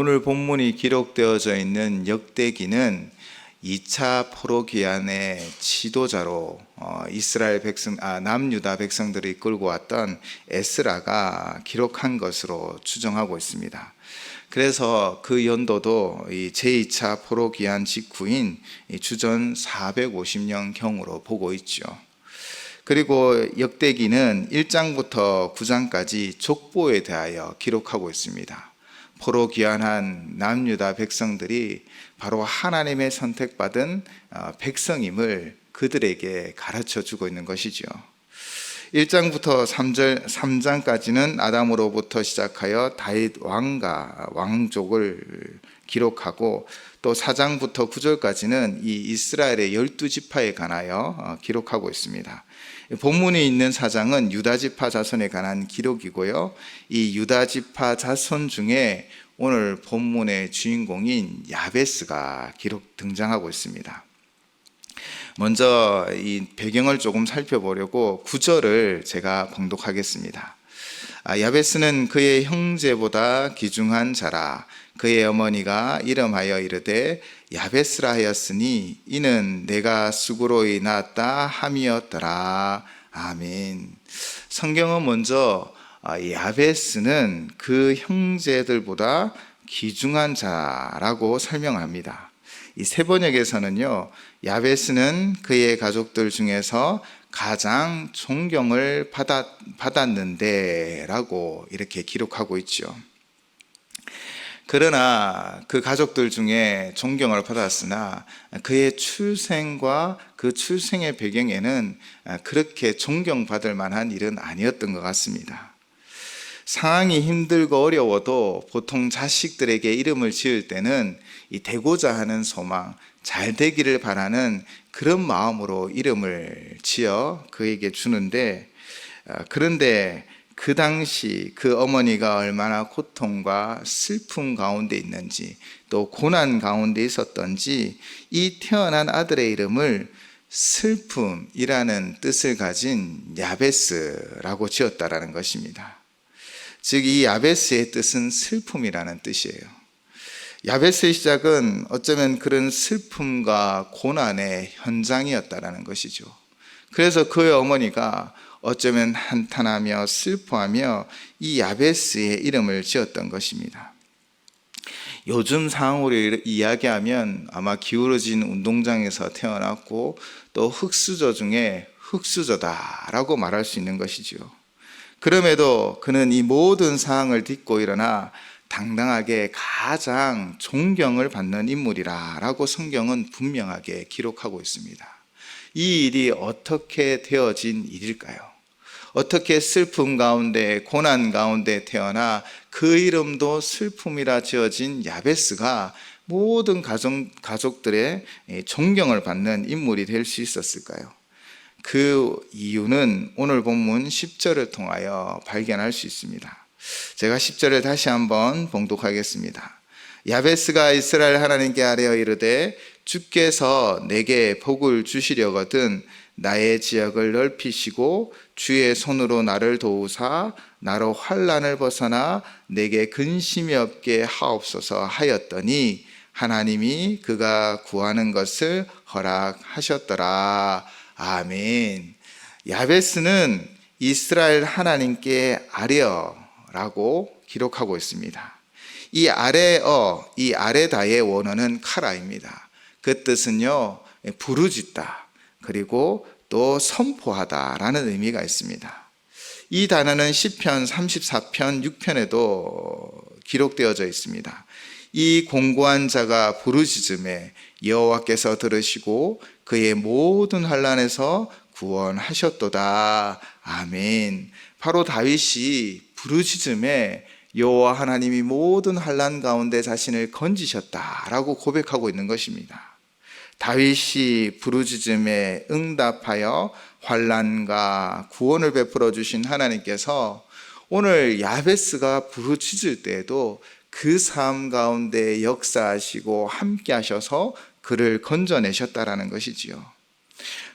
오늘 본문이 기록되어져 있는 역대기는 2차 포로기한의 지도자로 이스라엘 남유다 백성들을 이끌고 왔던 에스라가 기록한 것으로 추정하고 있습니다. 그래서 그 연도도 제2차 포로기한 직후인 주전 450년경으로 보고 있죠. 그리고 역대기는 1장부터 9장까지 족보에 대하여 기록하고 있습니다. 포로귀환한 남유다 백성들이 바로 하나님의 선택받은 백성임을 그들에게 가르쳐 주고 있는 것이죠. 1장부터 3장까지는 아담으로부터 시작하여 다윗 왕과 왕족을 기록하고, 또 4장부터 9절까지는 이 이스라엘의 12지파에 관하여 기록하고 있습니다. 본문이 있는 4장은 유다지파 자손에 관한 기록이고요, 이 유다지파 자손 중에 오늘 본문의 주인공인 야베스가 등장하고 있습니다. 먼저 이 배경을 조금 살펴보려고 9절을 제가 봉독하겠습니다. 야베스는 그의 형제보다 귀중한 자라. 그의 어머니가 이름하여 이르되 야베스라 하였으니 이는 내가 수고로이 낳았다 함이었더라. 아멘. 성경은 먼저 야베스는 그 형제들보다 귀중한 자라고 설명합니다. 이 세번역에서는요, 야베스는 그의 가족들 중에서 가장 존경을 받았는데 라고 이렇게 기록하고 있죠. 그러나 그 가족들 중에 존경을 받았으나 그의 출생과 그 출생의 배경에는 그렇게 존경받을 만한 일은 아니었던 것 같습니다. 상황이 힘들고 어려워도 보통 자식들에게 이름을 지을 때는 이 되고자 하는 소망, 잘 되기를 바라는 그런 마음으로 이름을 지어 그에게 주는데, 그런데 그 당시 그 어머니가 얼마나 고통과 슬픔 가운데 있는지, 또 고난 가운데 있었던지 이 태어난 아들의 이름을 슬픔이라는 뜻을 가진 야베스라고 지었다라는 것입니다. 즉 이 야베스의 뜻은 슬픔이라는 뜻이에요. 야베스의 시작은 어쩌면 그런 슬픔과 고난의 현장이었다라는 것이죠. 그래서 그의 어머니가 어쩌면 한탄하며 슬퍼하며 이 야베스의 이름을 지었던 것입니다. 요즘 상황으로 이야기하면 아마 기울어진 운동장에서 태어났고, 또 흙수저 중에 흙수저다라고 말할 수 있는 것이죠. 그럼에도 그는 이 모든 상황을 딛고 일어나 당당하게 가장 존경을 받는 인물이라고 성경은 분명하게 기록하고 있습니다. 이 일이 어떻게 되어진 일일까요? 어떻게 슬픔 가운데, 고난 가운데 태어나 그 이름도 슬픔이라 지어진 야베스가 모든 가족들의 존경을 받는 인물이 될 수 있었을까요? 그 이유는 오늘 본문 10절을 통하여 발견할 수 있습니다. 제가 10절을 다시 한번 봉독하겠습니다. 야베스가 이스라엘 하나님께 아뢰어 이르되 주께서 내게 복을 주시려거든 나의 지역을 넓히시고 주의 손으로 나를 도우사 나로 환난을 벗어나 내게 근심이 없게 하옵소서 하였더니 하나님이 그가 구하는 것을 허락하셨더라. 아멘. 야베스는 이스라엘 하나님께 아뢰어라고 기록하고 있습니다. 이 아레다의 원어는 카라입니다. 그 뜻은요, 부르짖다, 그리고 또 선포하다라는 의미가 있습니다. 이 단어는 시편 34편 6편에도 기록되어져 있습니다. 이 공고한 자가 부르짖음에 여호와께서 들으시고 그의 모든 환난에서 구원하셨도다. 아멘. 바로 다윗이 부르짖음에 여호와 하나님이 모든 환난 가운데 자신을 건지셨다라고 고백하고 있는 것입니다. 다윗이 부르짖음에 응답하여 환난과 구원을 베풀어 주신 하나님께서 오늘 야베스가 부르짖을 때에도 그 삶 가운데 역사하시고 함께 하셔서 그를 건져내셨다라는 것이지요.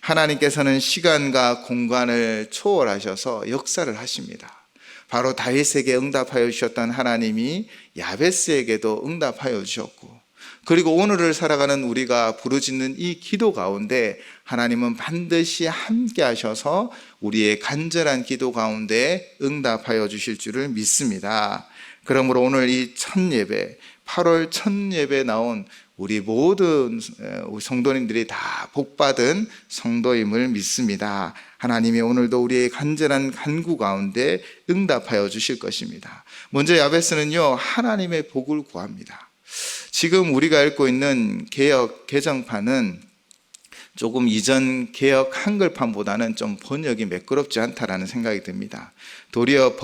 하나님께서는 시간과 공간을 초월하셔서 역사를 하십니다. 바로 다윗에게 응답하여 주셨던 하나님이 야베스에게도 응답하여 주셨고, 그리고 오늘을 살아가는 우리가 부르짖는 이 기도 가운데 하나님은 반드시 함께 하셔서 우리의 간절한 기도 가운데 응답하여 주실 줄을 믿습니다. 그러므로 오늘 이 첫 예배, 8월 첫 예배 나온 우리 모든 성도님들이 다 복받은 성도임을 믿습니다. 하나님이 오늘도 우리의 간절한 간구 가운데 응답하여 주실 것입니다. 먼저 야베스는요, 하나님의 복을 구합니다. 지금 우리가 읽고 있는 개역 개정판은 조금 이전 개역 한글판보다는 좀 번역이 매끄럽지 않다라는 생각이 듭니다. 도리어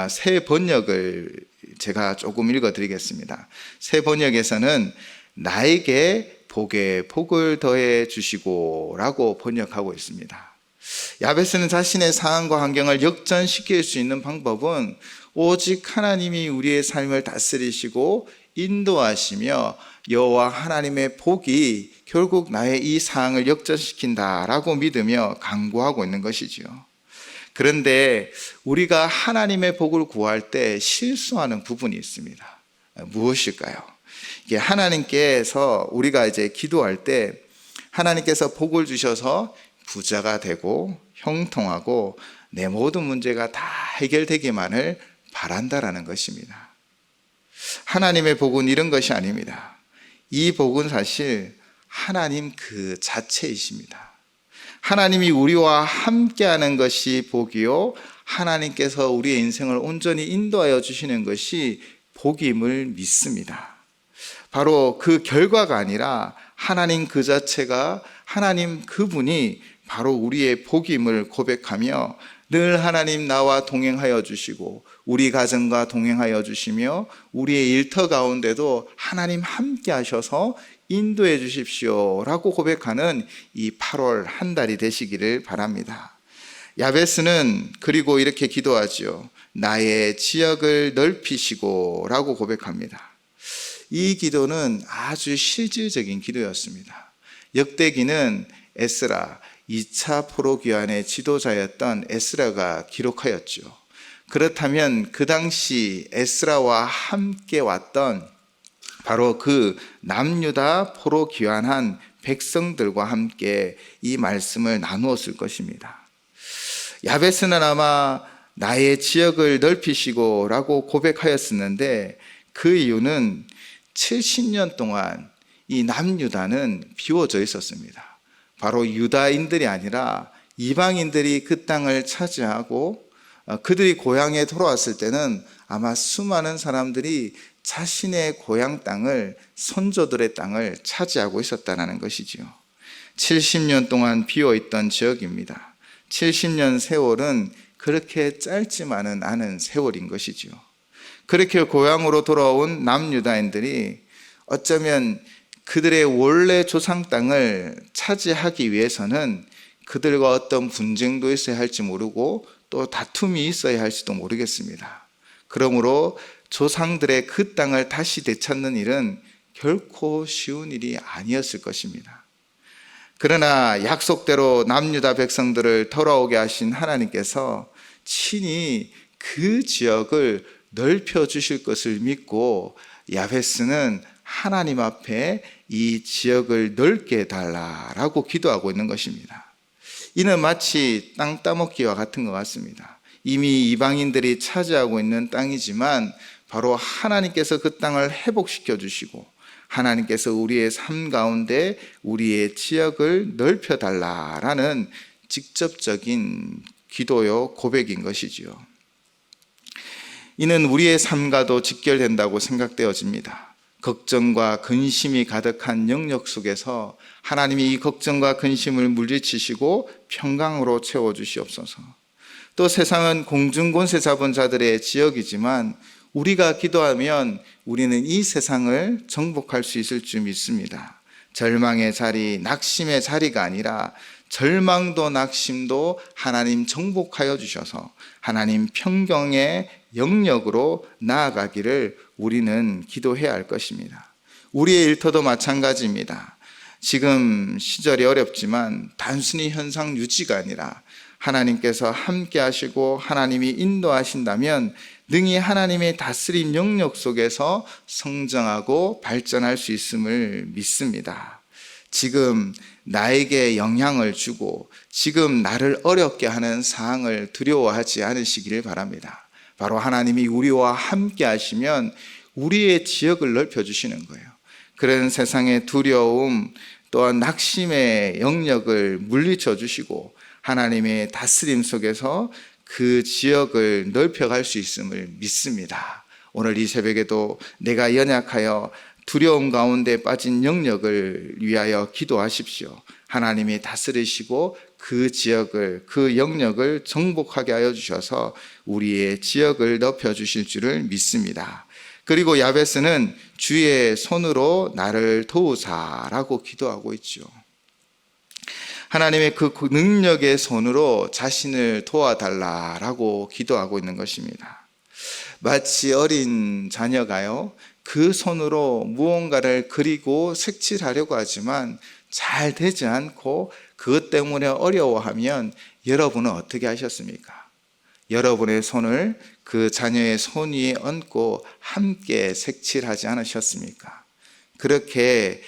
새 번역을 제가 조금 읽어드리겠습니다. 새 번역에서는 나에게 복에 복을 더해 주시고 라고 번역하고 있습니다. 야베스는 자신의 상황과 환경을 역전시킬 수 있는 방법은 오직 하나님이 우리의 삶을 다스리시고 인도하시며 여호와 하나님의 복이 결국 나의 이 상황을 역전시킨다라고 믿으며 간구하고 있는 것이지요. 그런데 우리가 하나님의 복을 구할 때 실수하는 부분이 있습니다. 무엇일까요? 이게 하나님께서 우리가 이제 기도할 때 하나님께서 복을 주셔서 부자가 되고 형통하고 내 모든 문제가 다 해결되기만을 바란다라는 것입니다. 하나님의 복은 이런 것이 아닙니다. 이 복은 사실 하나님 그 자체이십니다. 하나님이 우리와 함께하는 것이 복이요, 하나님께서 우리의 인생을 온전히 인도하여 주시는 것이 복임을 믿습니다. 바로 그 결과가 아니라 하나님 그 자체가, 하나님 그분이 바로 우리의 복임을 고백하며 늘 하나님 나와 동행하여 주시고 우리 가정과 동행하여 주시며 우리의 일터 가운데도 하나님 함께 하셔서 인도해 주십시오 라고 고백하는 이 8월 한 달이 되시기를 바랍니다. 야베스는 그리고 이렇게 기도하지요. 나의 지역을 넓히시고 라고 고백합니다. 이 기도는 아주 실질적인 기도였습니다. 역대기는 에스라, 2차 포로기환의 지도자였던 에스라가 기록하였죠. 그렇다면 그 당시 에스라와 함께 왔던 바로 그 남유다 포로 귀환한 백성들과 함께 이 말씀을 나누었을 것입니다. 야베스는 아마 나의 지역을 넓히시고 라고 고백하였었는데 그 이유는 70년 동안 이 남유다는 비워져 있었습니다. 바로 유다인들이 아니라 이방인들이 그 땅을 차지하고 그들이 고향에 돌아왔을 때는 아마 수많은 사람들이 자신의 고향 땅을, 선조들의 땅을 차지하고 있었다는 것이지요. 70년 동안 비어있던 지역입니다. 70년 세월은 그렇게 짧지만은 않은 세월인 것이지요. 그렇게 고향으로 돌아온 남유다인들이 어쩌면 그들의 원래 조상 땅을 차지하기 위해서는 그들과 어떤 분쟁도 있어야 할지 모르고 또 다툼이 있어야 할지도 모르겠습니다. 그러므로 조상들의 그 땅을 다시 되찾는 일은 결코 쉬운 일이 아니었을 것입니다. 그러나 약속대로 남유다 백성들을 돌아오게 하신 하나님께서 친히 그 지역을 넓혀 주실 것을 믿고 야베스는 하나님 앞에 이 지역을 넓게 해달라라고 기도하고 있는 것입니다. 이는 마치 땅 따먹기와 같은 것 같습니다. 이미 이방인들이 차지하고 있는 땅이지만 바로 하나님께서 그 땅을 회복시켜 주시고 하나님께서 우리의 삶 가운데 우리의 지역을 넓혀 달라라는 직접적인 기도요 고백인 것이지요. 이는 우리의 삶과도 직결된다고 생각되어집니다. 걱정과 근심이 가득한 영역 속에서 하나님이 이 걱정과 근심을 물리치시고 평강으로 채워주시옵소서. 또 세상은 공중권세 잡은 자들의 지역이지만 우리가 기도하면 우리는 이 세상을 정복할 수 있을 줄 믿습니다. 절망의 자리, 낙심의 자리가 아니라 절망도 낙심도 하나님 정복하여 주셔서 하나님 평경의 영역으로 나아가기를 우리는 기도해야 할 것입니다. 우리의 일터도 마찬가지입니다. 지금 시절이 어렵지만 단순히 현상 유지가 아니라 하나님께서 함께 하시고 하나님이 인도하신다면 능히 하나님의 다스림 영역 속에서 성장하고 발전할 수 있음을 믿습니다. 지금 나에게 영향을 주고 지금 나를 어렵게 하는 상황을 두려워하지 않으시기를 바랍니다. 바로 하나님이 우리와 함께 하시면 우리의 지역을 넓혀주시는 거예요. 그런 세상의 두려움 또한 낙심의 영역을 물리쳐 주시고 하나님의 다스림 속에서 그 지역을 넓혀갈 수 있음을 믿습니다. 오늘 이 새벽에도 내가 연약하여 두려움 가운데 빠진 영역을 위하여 기도하십시오. 하나님이 다스리시고 그 지역을, 그 영역을 정복하게 하여 주셔서 우리의 지역을 넓혀주실 줄을 믿습니다. 그리고 야베스는 주의 손으로 나를 도우사라고 기도하고 있죠. 하나님의 그 능력의 손으로 자신을 도와달라라고 기도하고 있는 것입니다. 마치 어린 자녀가요, 그 손으로 무언가를 그리고 색칠하려고 하지만 잘 되지 않고 그것 때문에 어려워하면 여러분은 어떻게 하셨습니까? 여러분의 손을 그 자녀의 손 위에 얹고 함께 색칠하지 않으셨습니까? 그렇게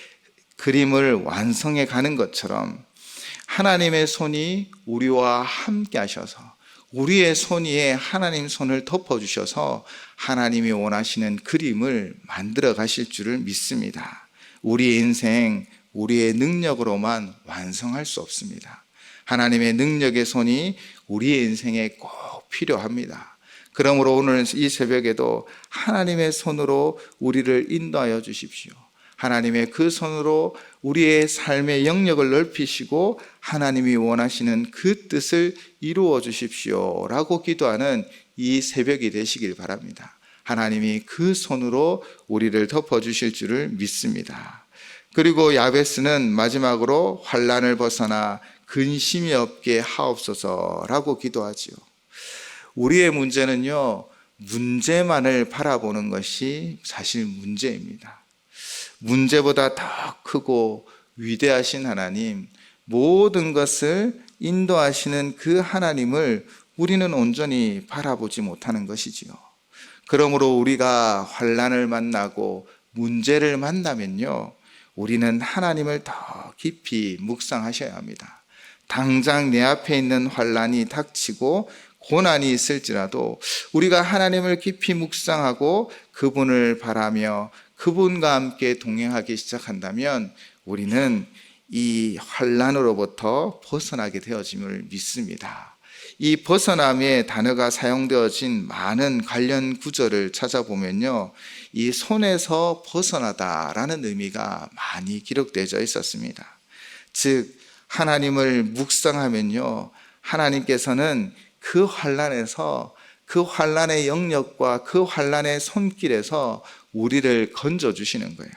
그림을 완성해 가는 것처럼 하나님의 손이 우리와 함께 하셔서 우리의 손 위에 하나님 손을 덮어주셔서 하나님이 원하시는 그림을 만들어 가실 줄을 믿습니다. 우리의 인생, 우리의 능력으로만 완성할 수 없습니다. 하나님의 능력의 손이 우리의 인생에 꼭 필요합니다. 그러므로 오늘 이 새벽에도 하나님의 손으로 우리를 인도하여 주십시오. 하나님의 그 손으로 우리의 삶의 영역을 넓히시고 하나님이 원하시는 그 뜻을 이루어 주십시오 라고 기도하는 이 새벽이 되시길 바랍니다. 하나님이 그 손으로 우리를 덮어주실 줄을 믿습니다. 그리고 야베스는 마지막으로 환난을 벗어나 근심이 없게 하옵소서라고 기도하지요. 우리의 문제는요, 문제만을 바라보는 것이 사실 문제입니다. 문제보다 더 크고 위대하신 하나님, 모든 것을 인도하시는 그 하나님을 우리는 온전히 바라보지 못하는 것이지요. 그러므로 우리가 환난을 만나고 문제를 만나면요, 우리는 하나님을 더 깊이 묵상하셔야 합니다. 당장 내 앞에 있는 환난이 닥치고 고난이 있을지라도 우리가 하나님을 깊이 묵상하고 그분을 바라며 그분과 함께 동행하기 시작한다면 우리는 이 환난으로부터 벗어나게 되어짐을 믿습니다. 이 벗어남의 단어가 사용되어진 많은 관련 구절을 찾아보면요, 이 손에서 벗어나다라는 의미가 많이 기록되어 있었습니다. 즉 하나님을 묵상하면요, 하나님께서는 그 환난에서, 그 환난의 영역과 그 환난의 손길에서 우리를 건져주시는 거예요.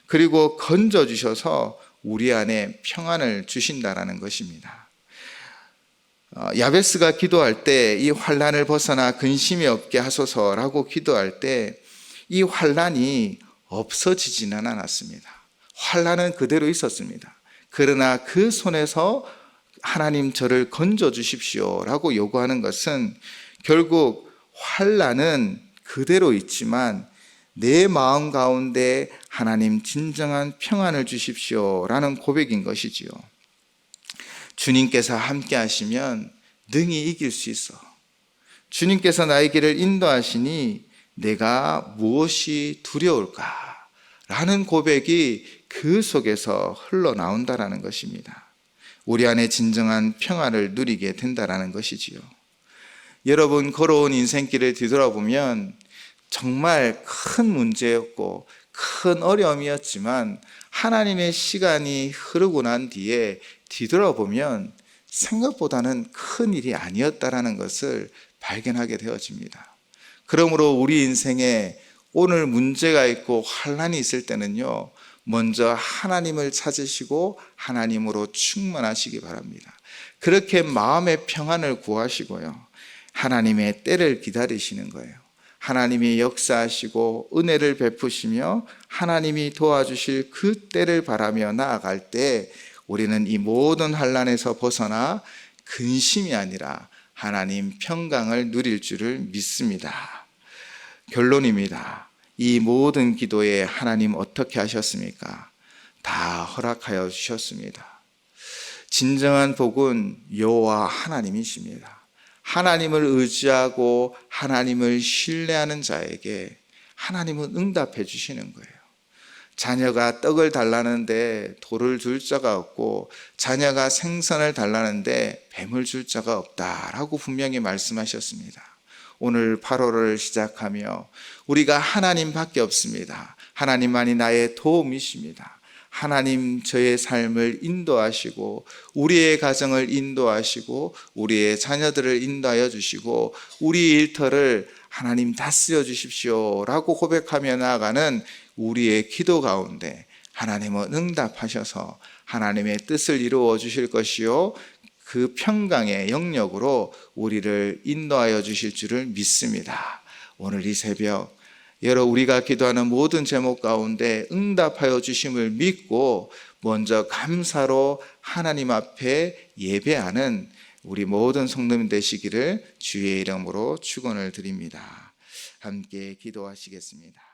그리고 건져주셔서 우리 안에 평안을 주신다라는 것입니다. 야베스가 기도할 때 이 환난을 벗어나 근심이 없게 하소서라고 기도할 때 이 환난이 없어지지는 않았습니다. 환난은 그대로 있었습니다. 그러나 그 손에서 하나님 저를 건져 주십시오 라고 요구하는 것은 결국 환난은 그대로 있지만 내 마음 가운데 하나님 진정한 평안을 주십시오 라는 고백인 것이지요. 주님께서 함께 하시면 능히 이길 수 있어. 주님께서 나의 길을 인도하시니 내가 무엇이 두려울까? 라는 고백이 그 속에서 흘러나온다라는 것입니다. 우리 안에 진정한 평안을 누리게 된다라는 것이지요. 여러분, 걸어온 인생길을 뒤돌아보면 정말 큰 문제였고 큰 어려움이었지만 하나님의 시간이 흐르고 난 뒤에 뒤돌아보면 생각보다는 큰 일이 아니었다라는 것을 발견하게 되어집니다. 그러므로 우리 인생에 오늘 문제가 있고 환난이 있을 때는요, 먼저 하나님을 찾으시고 하나님으로 충만하시기 바랍니다. 그렇게 마음의 평안을 구하시고요, 하나님의 때를 기다리시는 거예요. 하나님이 역사하시고 은혜를 베푸시며 하나님이 도와주실 그 때를 바라며 나아갈 때 우리는 이 모든 환난에서 벗어나 근심이 아니라 하나님 평강을 누릴 줄을 믿습니다. 결론입니다. 이 모든 기도에 하나님 어떻게 하셨습니까? 다 허락하여 주셨습니다. 진정한 복은 여호와 하나님이십니다. 하나님을 의지하고 하나님을 신뢰하는 자에게 하나님은 응답해 주시는 거예요. 자녀가 떡을 달라는데 돌을 줄 자가 없고 자녀가 생선을 달라는데 뱀을 줄 자가 없다라고 분명히 말씀하셨습니다. 오늘 8월을 시작하며 우리가 하나님밖에 없습니다. 하나님만이 나의 도움이십니다. 하나님 저의 삶을 인도하시고 우리의 가정을 인도하시고 우리의 자녀들을 인도하여 주시고 우리 일터를 하나님 다스려 주십시오 라고 고백하며 나아가는 우리의 기도 가운데 하나님은 응답하셔서 하나님의 뜻을 이루어 주실 것이요 그 평강의 영역으로 우리를 인도하여 주실 줄을 믿습니다. 오늘 이 새벽 우리가 기도하는 모든 제목 가운데 응답하여 주심을 믿고 먼저 감사로 하나님 앞에 예배하는 우리 모든 성도님 되시기를 주의 이름으로 축원을 드립니다. 함께 기도하시겠습니다.